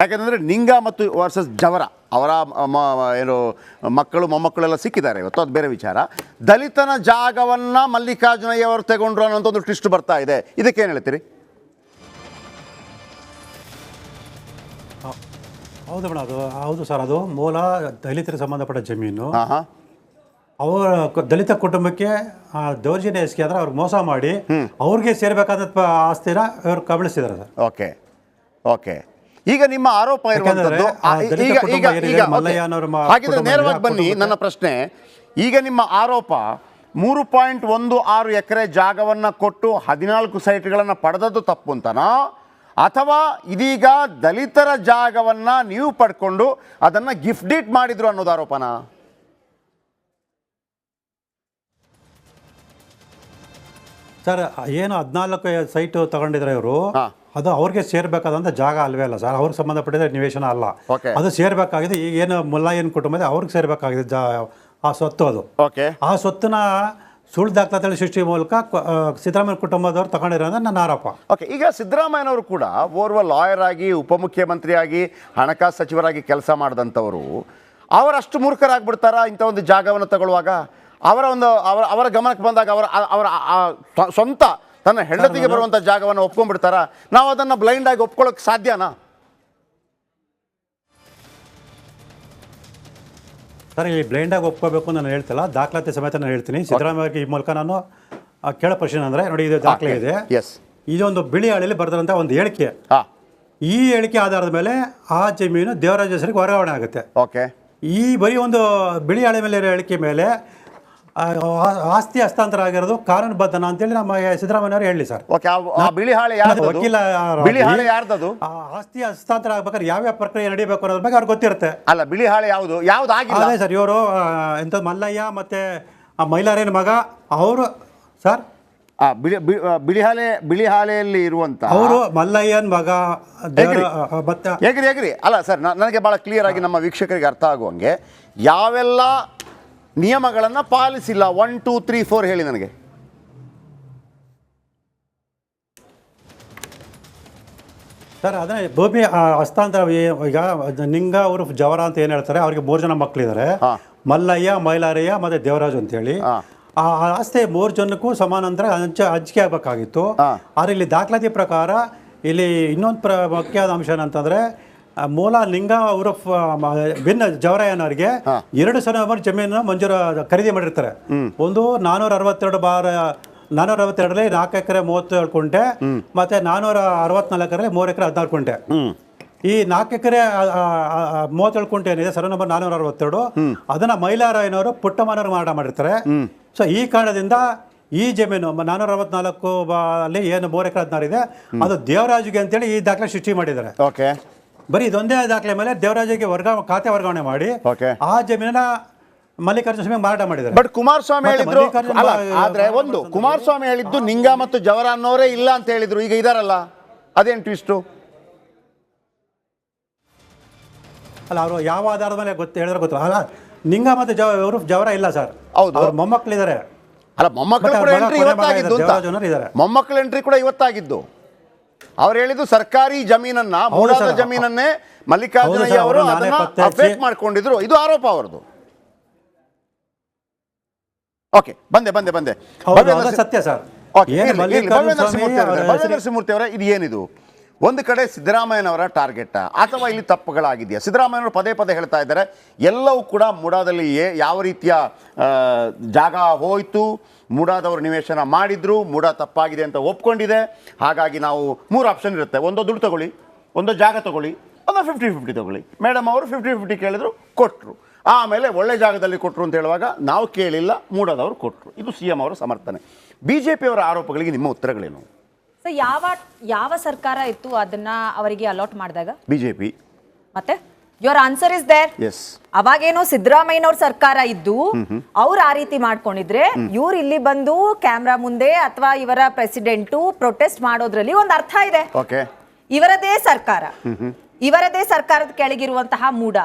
ಯಾಕಂದರೆ ನಿಂಗ ಮತ್ತು ವರ್ಸಸ್ ಜವರ ಅವರ ಏನು ಮಕ್ಕಳು ಮೊಮ್ಮಕ್ಕಳೆಲ್ಲ ಸಿಕ್ಕಿದ್ದಾರೆ ಇವತ್ತು, ಅದು ಬೇರೆ ವಿಚಾರ. ದಲಿತನ ಜಾಗವನ್ನು ಮಲ್ಲಿಕಾರ್ಜುನಯ್ಯ ಅವರು ತಗೊಂಡ್ರು ಅನ್ನೋಂಥ ಒಂದು ಟ್ವಿಸ್ಟ್ ಬರ್ತಾ ಇದೆ. ಇದಕ್ಕೇನು ಹೇಳ್ತೀರಿ? ಹೌದು ಮೇಡಮ್, ಅದು ಹೌದು ಸರ್. ಅದು ಮೂಲ ದಲಿತರಿಗೆ ಸಂಬಂಧಪಟ್ಟ ಜಮೀನು. ಹಾಂ, ಅವರ ದಲಿತ ಕುಟುಂಬಕ್ಕೆ ದೌರ್ಜನ್ಯ ಎಸಗಿ ಅಂದ್ರೆ ಅವ್ರಿಗೆ ಮೋಸ ಮಾಡಿ ಅವ್ರಿಗೆ ಸೇರ್ಬೇಕಾದ ಆಸ್ತಿನ ಅವ್ರು ಕಬಳಿಸಿದ್ದಾರೆ ಸರ್. Okay okay. ಈಗ ನಿಮ್ಮ ಆರೋಪ ಇರುವಂಥದ್ದು ಹಾಗಿದ್ರೆ ನೇರವಾಗಿ ಬನ್ನಿ. ನನ್ನ ಪ್ರಶ್ನೆ, ಈಗ ನಿಮ್ಮ ಆರೋಪ 3.16 ಎಕರೆ ಜಾಗವನ್ನು ಕೊಟ್ಟು 14 ಸೈಟ್ಗಳನ್ನು ಪಡೆದದ್ದು ತಪ್ಪು ಅಂತನಾ, ಅಥವಾ ಇದೀಗ ದಲಿತರ ಜಾಗವನ್ನು ನೀವು ಪಡ್ಕೊಂಡು ಅದನ್ನು ಗಿಫ್ಟ್ ಡೀಟ್ ಮಾಡಿದ್ರು ಅನ್ನೋದು ಆರೋಪನಾ? ಸರ್, ಏನು 14 ಸೈಟು ತಗೊಂಡಿದ್ರೆ ಇವರು, ಅದು ಅವ್ರಿಗೆ ಸೇರ್ಬೇಕಾದಂಥ ಜಾಗ ಅಲ್ವೇ ಅಲ್ಲ ಸರ್. ಅವ್ರಿಗೆ ಸಂಬಂಧಪಟ್ಟಿದ್ರೆ ನಿವೇಶನ ಅಲ್ಲ, ಅದು ಸೇರ್ಬೇಕಾಗಿದೆ. ಈಗ ಏನು ಮುಲ್ಲಾಯನ್ ಕುಟುಂಬ ಇದೆ ಅವ್ರಿಗೆ ಸೇರ್ಬೇಕಾಗಿದೆ ಆ ಸ್ವತ್ತು. ಅದು ಆ ಸ್ವತ್ತನ್ನ ಸುಳ್ಳು ದಾಖಲಾತಿ ಸೃಷ್ಟಿ ಮೂಲಕ ಸಿದ್ದರಾಮಯ್ಯ ಕುಟುಂಬದವ್ರು ತಗೊಂಡಿರೋದು ನನ್ನ ಆರೋಪ. ಓಕೆ. ಈಗ ಸಿದ್ದರಾಮಯ್ಯನವರು ಕೂಡ ಓರ್ವ ಲಾಯರ್ ಆಗಿ, ಉಪಮುಖ್ಯಮಂತ್ರಿಯಾಗಿ, ಹಣಕಾಸು ಸಚಿವರಾಗಿ ಕೆಲಸ ಮಾಡಿದಂಥವರು ಅವರಷ್ಟು ಮೂರ್ಖರಾಗ್ಬಿಡ್ತಾರಾ ಇಂಥ ಒಂದು ಜಾಗವನ್ನು ತಗೊಳ್ಳುವಾಗ? ಅವರ ಗಮನಕ್ಕೆ ಬಂದಾಗ ಅವರ ಸ್ವಂತ ತನ್ನ ಹೆಂಡತಿಗೆ ಬರುವಂಥ ಜಾಗವನ್ನು ಒಪ್ಕೊಂಡ್ಬಿಡ್ತಾರಾ? ನಾವು ಅದನ್ನು ಬ್ಲೈಂಡ್ ಆಗಿ ಒಪ್ಕೊಳ್ಳೋಕೆ ಸಾಧ್ಯನಾ? ಸರ್, ಈ ಬ್ಲೈಂಡಾಗಿ ಒಪ್ಕೋಬೇಕು ನಾನು ಹೇಳ್ತಿಲ್ಲ, ದಾಖಲಾತಿ ಸಮೇತ ನಾನು ಹೇಳ್ತೀನಿ. ಸಿದ್ದರಾಮಯ್ಯ ಈ ಮೂಲಕ ನಾನು ಕೇಳೋ ಪ್ರಶ್ನೆ ಅಂದರೆ, ನೋಡಿ, ಇದು ದಾಖಲೆ ಇದೆ. ಇದೊಂದು ಬಿಳಿ ಹಾಳೆಯಲ್ಲಿ ಬರೆದಂಥ ಒಂದು ಹೇಳಿಕೆ. ಈ ಹೇಳಿಕೆ ಆಧಾರದ ಮೇಲೆ ಆ ಜಮೀನು ದೇವರಾಜ ಹೆಸರಿಗೆ ವರ್ಗಾವಣೆ ಆಗುತ್ತೆ. ಓಕೆ. ಈ ಬರೀ ಒಂದು ಬಿಳಿ ಹಾಳೆ ಮೇಲೆ ಹೇಳಿಕೆ ಮೇಲೆ ಆಸ್ತಿ ಹಸ್ತಾಂತರ ಆಗಿರೋದು ಕಾನೂನುಬದ್ಧನ ಅಂತೇಳಿ ನಮ್ಮ ಸಿದ್ದರಾಮಯ್ಯವರು ಹೇಳಿ ಸರ್. ವಕೀಲ ಆಸ್ತಿ ಹಸ್ತಾಂತರ ಆಗ್ಬೇಕಾದ್ರೆ ಯಾವ್ಯಾವ ಪ್ರಕ್ರಿಯೆ ನಡೀಬೇಕು ಅನ್ನೋದ್ರ ಬಗ್ಗೆ ಅವ್ರಿಗೆ ಗೊತ್ತಿರುತ್ತೆ. ಅಲ್ಲ, ಬಿಳಿ ಹಾಳೆ ಯಾವ್ದು ಅದೇ ಸರ್, ಇವರು ಎಂತ ಮಲ್ಲಯ್ಯ ಮತ್ತೆ ಮೈಲಾರೇನ ಮಗ ಅವರು ಸರ್, ಬಿಳಿ ಹಾಲೆಯಲ್ಲಿ ಇರುವಂತ ಅವರು ಮಲ್ಲಯ್ಯನ್ ಮಗ ಎಗ್ರಿ. ಅಲ್ಲ ಸರ್, ನನಗೆ ಬಹಳ ಕ್ಲಿಯರ್ ಆಗಿ ನಮ್ಮ ವೀಕ್ಷಕರಿಗೆ ಅರ್ಥ ಆಗುವಂಗೆ ಯಾವೆಲ್ಲ ನಿಯಮಗಳನ್ನು ಪಾಲಿಸಿಲ್ಲ 1 2 3 4 ಹೇಳಿ ನನಗೆ. ಸರ್, ಅದೇ ಭೂಮಿ ಹಸ್ತಾಂತರ. ಈಗ ನಿಂಗ ಅವರು ಜವರ ಅಂತ ಏನು ಹೇಳ್ತಾರೆ, ಅವ್ರಿಗೆ 3 ಜನ ಮಕ್ಕಳಿದ್ದಾರೆ, ಮಲ್ಲಯ್ಯ, ಮೈಲಾರಯ್ಯ ಮತ್ತು ದೇವರಾಜು ಅಂತೇಳಿ. ಆ ಆಸ್ತಿ 3 ಜನಕ್ಕೂ ಸಮಾನಾಂತರ ಹಂಚಿಕೆ ಆಗಬೇಕಾಗಿತ್ತು. ಆದರೆ ಇಲ್ಲಿ ದಾಖಲಾತಿ ಪ್ರಕಾರ ಇಲ್ಲಿ ಇನ್ನೊಂದು ಮುಖ್ಯವಾದ ಅಂಶ ಏನಂತಂದರೆ, ಮೂಲ ಲಿಂಗ ಅವರು ಭಿನ್ನ ಜವರಾಯನವರಿಗೆ 2 ಜಮೀನು ಮಂಜೂರು ಖರೀದಿ ಮಾಡಿರ್ತಾರೆ. ಒಂದು 462ರಲ್ಲಿ 4 ಎಕರೆ 37 ಕುಂಟೆ, ಮತ್ತೆ 464ರಲ್ಲಿ 3 ಎಕರೆ 16 ಕುಂಟೆ. ಈ 4 ಎಕರೆ 37 ಕುಂಟೆ ಏನಿದೆ, ಸರ್ವೆ ನಂಬರ್ 462, ಅದನ್ನ ಮೈಲಾರಾಯನವರು ಪುಟ್ಟಮ್ಮನವರು ಮಾಡಿರ್ತಾರೆ. ಸೊ ಈ ಕಾರಣದಿಂದ ಈ ಜಮೀನು 464 ಅಲ್ಲಿ ಏನು 3 ಎಕರೆ 16 ಇದೆ, ಅದು ದೇವರಾಜುಗೆ ಅಂತೇಳಿ ಈ ದಾಖಲೆ ಸೃಷ್ಟಿ ಮಾಡಿದ್ದಾರೆ. ಬರೀ ಇದೊಂದೇ ದಾಖಲೆ ಮೇಲೆ ದೇವರಾಜಿಗೆ ಖಾತೆ ವರ್ಗಾವಣೆ ಮಾಡಿ ಆ ಜಮೀನ ಮಲ್ಲಿಕಾರ್ಜುನ ಸ್ವಾಮಿ ಮಾರಾಟ ಮಾಡಿದ್ದಾರೆ. ಬಟ್ ಕುಮಾರಸ್ವಾಮಿ ಹೇಳಿದ್ರು, ಆದ್ರೆ ಒಂದು ಕುಮಾರಸ್ವಾಮಿ ಹೇಳಿದ್ದು ನಿಂಗ ಮತ್ತು ಜವರ ಅನ್ನೋರೇ ಇಲ್ಲ ಅಂತ ಹೇಳಿದ್ರು. ಈಗ ಇದಾರಲ್ಲ, ಅದೇನು ಟ್ವಿಸ್ಟು? ಅಲ್ಲ, ಅವರು ಯಾವ ಆಧಾರದ ಮೇಲೆ ಹೇಳಿದ್ರೆ ಗೊತ್ತಿಲ್ಲ. ಅಲ್ಲ, ನಿಂಗ ಮತ್ತು ಜವರ ಇಲ್ಲ ಸರ್. ಹೌದು, ಅವ್ರ ಮೊಮ್ಮಕ್ಕಳಿದ್ದಾರೆ. ಅಲ್ಲ, ಮೊಮ್ಮಕ್ಕಳ ಎಂಟ್ರಿ ಕೂಡ ಇವತ್ತಾಗಿದ್ದು. ಅವ್ರು ಹೇಳಿದ್ದು ಸರ್ಕಾರಿ ಜಮೀನನ್ನ, ಮೂಡಾದ ಜಮೀನನ್ನೇ ಮಲ್ಲಿಕಾರ್ಜುನಯ್ಯ ಅವರು ಫೇಕ್ ಮಾಡ್ಕೊಂಡಿದ್ರು. ಇದು ಆರೋಪ ಅವರದು. ಓಕೆ, ಬಂದೆ ಸತ್ಯ ಸರ್. ನರಸಿಂಹಮೂರ್ತಿ ಅವರೇ, ಇದು ಏನಿದು? ಒಂದು ಕಡೆ ಸಿದ್ದರಾಮಯ್ಯನವರ ಟಾರ್ಗೆಟ್ ಅಥವಾ ಇಲ್ಲಿ ತಪ್ಪುಗಳಾಗಿದೆಯಾ? ಸಿದ್ದರಾಮಯ್ಯನವರು ಪದೇ ಪದೇ ಹೇಳ್ತಾ ಇದ್ದಾರೆ ಎಲ್ಲವೂ ಕೂಡ ಮೂಡಾದಲ್ಲಿ ಯಾವ ರೀತಿಯ ಜಾಗ ಹೋಯಿತು, ಮೂಡಾದವರು ನಿವೇಶನ ಮಾಡಿದ್ರು, ಮೂಡಾ ತಪ್ಪಾಗಿದೆ ಅಂತ ಒಪ್ಕೊಂಡಿದೆ. ಹಾಗಾಗಿ ನಾವು 3 ಆಪ್ಷನ್ ಇರುತ್ತೆ. ಒಂದು ದುಡ್ಡು ತಗೊಳ್ಳಿ, ಒಂದು ಜಾಗ ತಗೊಳ್ಳಿ, ಒಂದು 50-50 ತಗೊಳ್ಳಿ. ಮೇಡಮ್ ಅವರು 50-50 ಕೇಳಿದ್ರು, ಕೊಟ್ಟರು. ಆಮೇಲೆ ಒಳ್ಳೆ ಜಾಗದಲ್ಲಿ ಕೊಟ್ಟರು ಅಂತ ಹೇಳುವಾಗ ನಾವು ಕೇಳಿಲ್ಲ, ಮೂಡಾದವರು ಕೊಟ್ಟರು. ಇದು CM ಅವರ ಸಮರ್ಥನೆ. BJPಯವರ ಆರೋಪಗಳಿಗೆ ನಿಮ್ಮ ಉತ್ತರಗಳೇನು? ಯಾವ ಸರ್ಕಾರ ಇತ್ತು ಅದನ್ನ ಅವರಿಗೆ ಅಲಾಟ್ ಮಾಡಿದಾಗ? BJP. ಮತ್ತೆ ಯುವರ್ ಆನ್ಸರ್ ಇಸ್ ದೇರ್. ಅವಾಗೇನೋ ಸಿದ್ದರಾಮಯ್ಯನವ್ರ ಸರ್ಕಾರ ಇದ್ದು ಅವ್ರು ಆ ರೀತಿ ಮಾಡ್ಕೊಂಡಿದ್ರೆ ಇವ್ರು ಇಲ್ಲಿ ಬಂದು ಕ್ಯಾಮ್ರಾ ಮುಂದೆ ಅಥವಾ ಇವರ ಪ್ರೆಸಿಡೆಂಟು ಪ್ರೊಟೆಸ್ಟ್ ಮಾಡೋದ್ರಲ್ಲಿ ಒಂದು ಅರ್ಥ ಇದೆ. ಇವರದೇ ಸರ್ಕಾರದ ಕೆಳಗಿರುವಂತಹ ಮೂಡ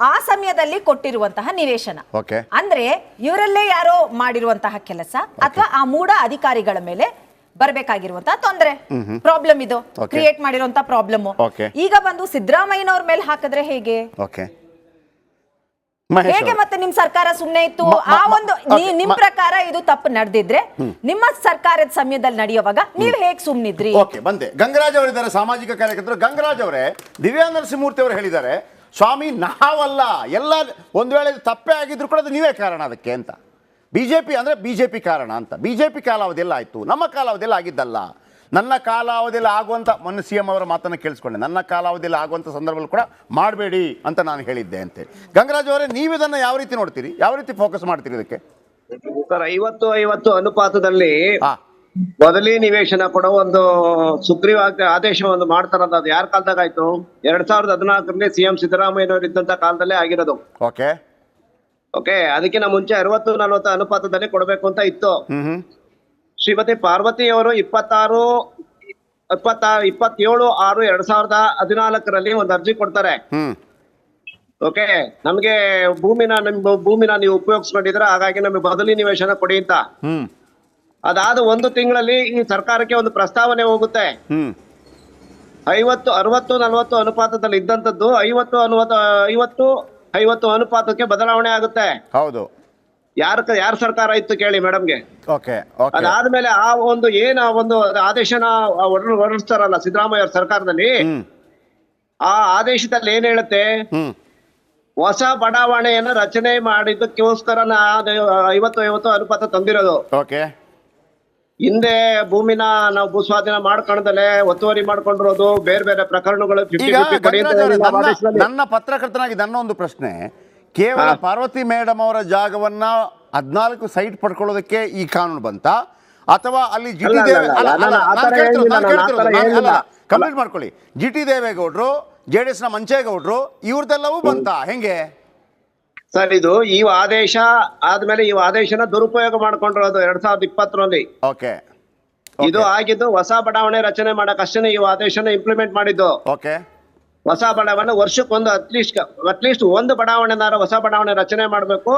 ಆ ಸಮಯದಲ್ಲಿ ಕೊಟ್ಟಿರುವಂತಹ ನಿವೇಶನ ಅಂದ್ರೆ ಇವರಲ್ಲೇ ಯಾರೋ ಮಾಡಿರುವಂತಹ ಕೆಲಸ ಅಥವಾ ಆ ಮೂಡ ಅಧಿಕಾರಿಗಳ ಮೇಲೆ ಬರ್ಬೇಕಾಗಿರುವಂತ ತೊಂದ್ರೆ ಪ್ರಾಬ್ಲಮ್ ಇದು ಕ್ರಿಯೇಟ್ ಮಾಡಿರುವಂತ ಪ್ರಾಬ್ಲಮ್. ಈಗ ಬಂದು ಸಿದ್ದರಾಮಯ್ಯನವ್ರ ಮೇಲೆ ಹಾಕಿದ್ರೆ ಹೇಗೆ ಹೇಗೆ ಮತ್ತೆ ನಿಮ್ ಸರ್ಕಾರ ಸುಮ್ನೆ ಇತ್ತು? ಆ ಒಂದು ನಿಮ್ ಪ್ರಕಾರ ಇದು ತಪ್ಪು ನಡೆದಿದ್ರೆ ನಿಮ್ಮ ಸರ್ಕಾರದ ಸಮಯದಲ್ಲಿ ನಡೆಯುವಾಗ ನೀವು ಹೇಗೆ ಸುಮ್ನಿದ್ರಿ? ಓಕೆ, ಬಂದೆ. ಗಂಗರಾಜ್ ಅವರಿದ್ದಾರೆ, ಸಾಮಾಜಿಕ ಕಾರ್ಯಕರ್ತರು. ಗಂಗರಾಜ್ ಅವರೇ, ದಿವ್ಯಾ ನರಸಿಂಹಮೂರ್ತಿ ಅವರು ಹೇಳಿದ್ದಾರೆ, ಸ್ವಾಮಿ ನಾವಲ್ಲ, ಎಲ್ಲ ಒಂದು ವೇಳೆ ತಪ್ಪೇ ಆಗಿದ್ರು ಕೂಡ ಅದು ನೀವೇ ಕಾರಣ ಅದಕ್ಕೆ ಅಂತ. ಬಿಜೆಪಿ ಅಂದ್ರೆ ಬಿಜೆಪಿ ಕಾರಣ ಅಂತ. ಬಿಜೆಪಿ ಕಾಲಾವಧಿಯಲ್ಲಿ ಆಯ್ತು, ನಮ್ಮ ಕಾಲಾವಧಿಯಲ್ಲಿ ಆಗಿದ್ದಲ್ಲ. ನನ್ನ ಕಾಲಾವಧಿಯಲ್ಲಿ ಆಗುವಂಥ ಮೊನ್ನೆ CM ಅವರ ಮಾತನ್ನು ಕೇಳಿಸ್ಕೊಂಡೆ, ನನ್ನ ಕಾಲಾವಧಿಯಲ್ಲಿ ಆಗುವಂಥ ಸಂದರ್ಭದಲ್ಲಿ ಕೂಡ ಮಾಡಬೇಡಿ ಅಂತ ನಾನು ಹೇಳಿದ್ದೆ ಅಂತೇಳಿ. ಗಂಗರಾಜ್ ಅವರೇ, ನೀವು ಇದನ್ನು ಯಾವ ರೀತಿ ನೋಡ್ತೀರಿ, ಯಾವ ರೀತಿ ಫೋಕಸ್ ಮಾಡ್ತೀರಿ ಇದಕ್ಕೆ? ಸರ್, 50-50 ಅನುಪಾತದಲ್ಲಿ ಬದಲಿ ನಿವೇಶನ ಕೊಡೋ ಒಂದು ಸುಗ್ರೀವ ಆದೇಶವನ್ನು ಮಾಡ್ತಾರಂತ. ಅದು ಯಾರ ಕಾಲದಾಗ ಆಯ್ತು? 2014ರಲ್ಲಿ CM ಸಿದ್ದರಾಮಯ್ಯನವರು ಇದ್ದಂತ ಕಾಲದಲ್ಲೇ ಆಗಿರೋದು. ಓಕೆ, ಅದಕ್ಕಿಂತ ಮುಂಚೆ 60-40 ಅನುಪಾತದಲ್ಲಿ ಕೊಡಬೇಕು ಅಂತ ಇತ್ತು. ಶ್ರೀಮತಿ ಪಾರ್ವತಿ ಅವರು 27/6/2014ರಲ್ಲಿ ಒಂದು ಅರ್ಜಿ ಕೊಡ್ತಾರೆ. ನಮ್ಗೆ ಭೂಮಿನ ನೀವು ಉಪಯೋಗಿಸ್ಕೊಂಡಿದ್ರ, ಹಾಗಾಗಿ ನಮಗೆ ಬದಲಿ ನಿವೇಶನ ಕೊಡಿ ಅಂತ. ಅದಾದ 1 ತಿಂಗಳಲ್ಲಿ ಈ ಸರ್ಕಾರಕ್ಕೆ ಒಂದು ಪ್ರಸ್ತಾವನೆ ಹೋಗುತ್ತೆ. 60-40 ಅನುಪಾತದಲ್ಲಿ ಇದ್ದಂತದ್ದು 50-50 ಅನುಪಾತಕ್ಕೆ ಬದಲಾವಣೆ ಆಗುತ್ತೆ. ಹೌದು. ಯಾರ ಸರ್ಕಾರ ಇತ್ತು ಕೇಳಿ ಮೇಡಮ್ಗೆ. ಓಕೆ, ಅದಾದ್ಮೇಲೆ ಆ ಒಂದು ಆದೇಶನ ಹೊರಡಿಸ್ತಾರಲ್ಲ ಸಿದ್ದರಾಮಯ್ಯ ಅವ್ರ ಸರ್ಕಾರದಲ್ಲಿ, ಆ ಆದೇಶದಲ್ಲಿ ಏನ್ ಹೇಳುತ್ತೆ? ಹೊಸ ಬಡಾವಣೆಯನ್ನ ರಚನೆ ಮಾಡಿದ್ದಕ್ಕೋಸ್ಕರ 50-50 ಅನುಪಾತ ತಂದಿರೋದು. ಹಿಂದೆ ಭೂಮಿನ ನಾವು ಭೂಸ್ವಾಧೀನ ಮಾಡ್ಕೊಂಡಲೆ ಒತ್ತುವರಿ ಮಾಡ್ಕೊಂಡಿರೋದು ಬೇರೆ ಬೇರೆ ಪ್ರಕರಣಗಳು. ನನ್ನ ಪತ್ರಕರ್ತನಾಗಿ ನನ್ನ ಒಂದು ಪ್ರಶ್ನೆ, ಕೇವಲ ಪಾರ್ವತಿ ಮೇಡಮ್ ಅವರ ಜಾಗವನ್ನ 14 ಸೈಟ್ ಪಡ್ಕೊಳ್ಳೋದಕ್ಕೆ ಈ ಕಾನೂನು ಬಂತ, ಅಥವಾ ಅಲ್ಲಿ ಕಂಪ್ಲೀಟ್ ಮಾಡ್ಕೊಳ್ಳಿ, GT ದೇವೇಗೌಡರು, JDS ನ ಮಂಚೇಗೌಡರು ಇವ್ರದೆಲ್ಲವೂ ಬಂತ ಹೆಂಗೆ ಸರ್? ಇದು ಈ ಆದೇಶ ಆದ್ಮೇಲೆ ಈ ಆದೇಶನ ದುರುಪಯೋಗ ಮಾಡ್ಕೊಂಡಿರೋದು 2020ರಲ್ಲಿ. ಇದು ಆಗಿದ್ದು ಹೊಸ ಬಡಾವಣೆ ರಚನೆ ಮಾಡಕ್ ಅಷ್ಟೇ ಈ ಆದೇಶನ ಇಂಪ್ಲಿಮೆಂಟ್ ಮಾಡಿದ್ದು. ಹೊಸ ಬಡಾವಣೆ ವರ್ಷಕ್ಕೊಂದು ಅಟ್ಲೀಸ್ಟ್ ಒಂದು ಬಡಾವಣೆನಾರ ಹೊಸ ಬಡಾವಣೆ ರಚನೆ ಮಾಡ್ಬೇಕು.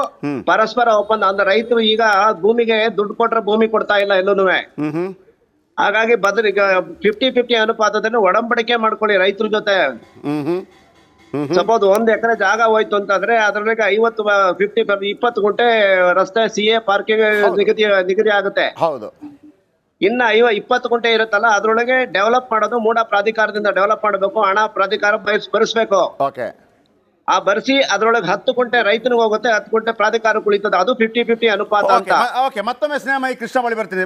ಪರಸ್ಪರ ಒಪ್ಪಂದ ಅಂದ್ರೆ ರೈತರು ಈಗ ಭೂಮಿಗೆ ದುಡ್ಡು ಕೊಟ್ರೆ ಭೂಮಿ ಕೊಡ್ತಾ ಇಲ್ಲ ಎಲ್ಲೂನು. ಹಾಗಾಗಿ ಈಗ 50-50 ಅನುಪಾತದಲ್ಲಿ ಒಡಂಬಡಿಕೆ ಮಾಡ್ಕೊಳ್ಳಿ ರೈತರ ಜೊತೆ. ಸಪೋಸ್ 1 ಎಕರೆ ಜಾಗ ಹೋಯ್ತು ಅಂತಂದ್ರೆ ಅದ್ರೊಳಗೆ 20 ಗುಂಟೆ ರಸ್ತೆ CA ಪಾರ್ಕಿಂಗ್ ನಿಗದಿ ಆಗುತ್ತೆ. ಇನ್ನ 20 ಗುಂಟೆ ಇರುತ್ತಲ್ಲ, ಅದ್ರೊಳಗೆ ಡೆವಲಪ್ ಮಾಡೋದು ಮೂಡ ಪ್ರಾಧಿಕಾರದಿಂದ ಡೆವಲಪ್ ಮಾಡಬೇಕು. ಹಣ ಪ್ರಾಧಿಕಾರ ಭರಿಸ್ಬೇಕು. ಆ ಭರಿಸಿ ಅದ್ರೊಳಗೆ 10 ಗುಂಟೆ ರೈತನಿಗೆ ಹೋಗುತ್ತೆ, 10 ಗುಂಟೆ ಪ್ರಾಧಿಕಾರ ಕುಳಿತದೆ. ಅದು 50-50 ಅನುಪಾತ ಅಂತ. ಮತ್ತೊಮ್ಮೆ ಸ್ನೇಹಮಯಿ ಕೃಷ್ಣ ಬಳಿ ಬರ್ತೀನಿ.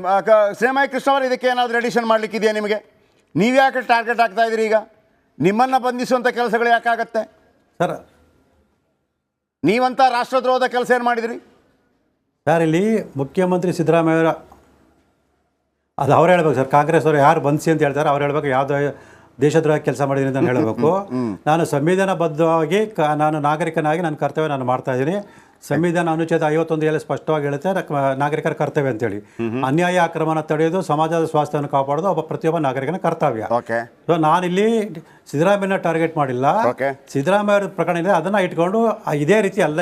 ಸ್ನೇಹಮಯಿ ಕೃಷ್ಣ ಅವರು, ಇದಕ್ಕೆ ಏನಾದ್ರು ಎಡಿಷನ್ ಮಾಡ್ಲಿಕ್ಕೆ ಇದೆಯಾ ನಿಮಗೆ? ನೀವು ಯಾಕೆ ಟಾರ್ಗೆಟ್ ಆಗ್ತಾ ಇದ್ರಿ? ಈಗ ನಿಮ್ಮನ್ನ ಬಂಧಿಸುವಂತ ಕೆಲಸಗಳು ಯಾಕಾಗತ್ತೆ ಸರ್? ನೀವಂತ ರಾಷ್ಟ್ರದ್ರೋಹದ ಕೆಲಸ ಏನು ಮಾಡಿದ್ರಿ ಸರ್? ಇಲ್ಲಿ ಮುಖ್ಯಮಂತ್ರಿ ಸಿದ್ದರಾಮಯ್ಯ ಅದು ಅವ್ರು ಹೇಳ್ಬೇಕು ಸರ್. ಕಾಂಗ್ರೆಸ್ ಅವರು ಯಾರು ಬಂಧಿಸಿ ಅಂತ ಹೇಳ್ತಾರೆ ಅವ್ರು ಹೇಳ್ಬೇಕು, ಯಾವುದೋ ದೇಶದ್ರೋಹ ಕೆಲಸ ಮಾಡಿದ್ದೀನಿ ಅಂತ ಹೇಳಬೇಕು. ನಾನು ಸಂವಿಧಾನಬದ್ಧವಾಗಿ ನಾನು ನಾಗರಿಕನಾಗಿ ನನ್ನ ಕರ್ತವ್ಯ ನಾನು ಮಾಡ್ತಾ ಇದ್ದೀನಿ. ಸಂವಿಧಾನ ಅನುಚ್ಛೇದ 51 ಸ್ಪಷ್ಟವಾಗಿ ಹೇಳುತ್ತೆ ನಾಗರಿಕರ ಕರ್ತವ್ಯ ಅಂತೇಳಿ. ಅನ್ಯಾಯ ಅಕ್ರಮನ ತಡೆಯೋದು, ಸಮಾಜದ ಸ್ವಾಸ್ಥ್ಯವನ್ನು ಕಾಪಾಡೋದು ಪ್ರತಿಯೊಬ್ಬ ನಾಗರಿಕನ ಕರ್ತವ್ಯ. ಸೊ ನಾನಿಲ್ಲಿ ಸಿದ್ದರಾಮಯ್ಯನ ಟಾರ್ಗೆಟ್ ಮಾಡಿಲ್ಲ. ಸಿದ್ದರಾಮಯ್ಯ ಅವರ ಪ್ರಕರಣ ಇದೆ, ಅದನ್ನ ಇಟ್ಕೊಂಡು ಇದೇ ರೀತಿ ಅಲ್ಲ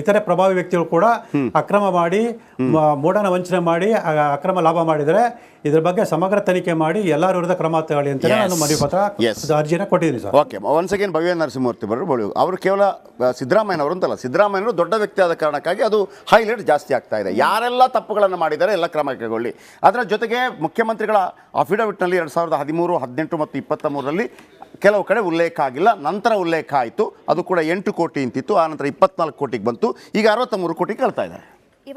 ಇತರೆ ಪ್ರಭಾವಿ ವ್ಯಕ್ತಿಗಳು ಕೂಡ ಅಕ್ರಮ ಮಾಡಿ ಮೂಢನ ವಂಚನೆ ಮಾಡಿ ಅಕ್ರಮ ಲಾಭ ಮಾಡಿದರೆ ಇದ್ರ ಬಗ್ಗೆ ಸಮಗ್ರ ತನಿಖೆ ಮಾಡಿ ಎಲ್ಲರ ವಿರುದ್ಧ ಕ್ರಮ ತಗೊಳ್ಳಿ ಅಂತ ನಾನು ಮನವಿ ಪತ್ರ ಅರ್ಜಿನ ಕೊಟ್ಟಿದ್ದೀನಿ ಸರ್. ಒನ್ಸ್ ಅಗೇನ್ ಭವ್ಯ ನರಸಿಂಹಮೂರ್ತಿ ಅವರು ಕೇವಲ ಸಿದ್ದರಾಮಯ್ಯನವರು ಅಂತಲ್ಲ, ಸಿದ್ದರಾಮಯ್ಯನವರು ದೊಡ್ಡ ವ್ಯಕ್ತಿ ಆದ ಕಾರಣಕ್ಕಾಗಿ ಅದು ಹೈಲೈಟ್ ಜಾಸ್ತಿ ಆಗ್ತಾ ಇದೆ. ಯಾರೆಲ್ಲ ತಪ್ಪುಗಳನ್ನು ಮಾಡಿದ್ದಾರೆ ಎಲ್ಲ ಕ್ರಮ ಕೈಗೊಳ್ಳಿ. ಅದರ ಜೊತೆಗೆ ಮುಖ್ಯಮಂತ್ರಿಗಳ ಅಫಿಡವಿಟ್ನಲ್ಲಿ 2013, 18 ಮತ್ತು 23ರಲ್ಲಿ ಕೆಲವು ಕಡೆ ಉಲ್ಲೇಖ ಆಗಿಲ್ಲ, ನಂತರ ಉಲ್ಲೇಖ ಆಯಿತು. ಅದು ಕೂಡ 8 ಕೋಟಿ ಅಂತಿತ್ತು, ಆನಂತರ 24 ಕೋಟಿಗೆ ಬಂತು, ಈಗ 63 ಕೋಟಿ ಕೇಳ್ತಾ ಇದೆ.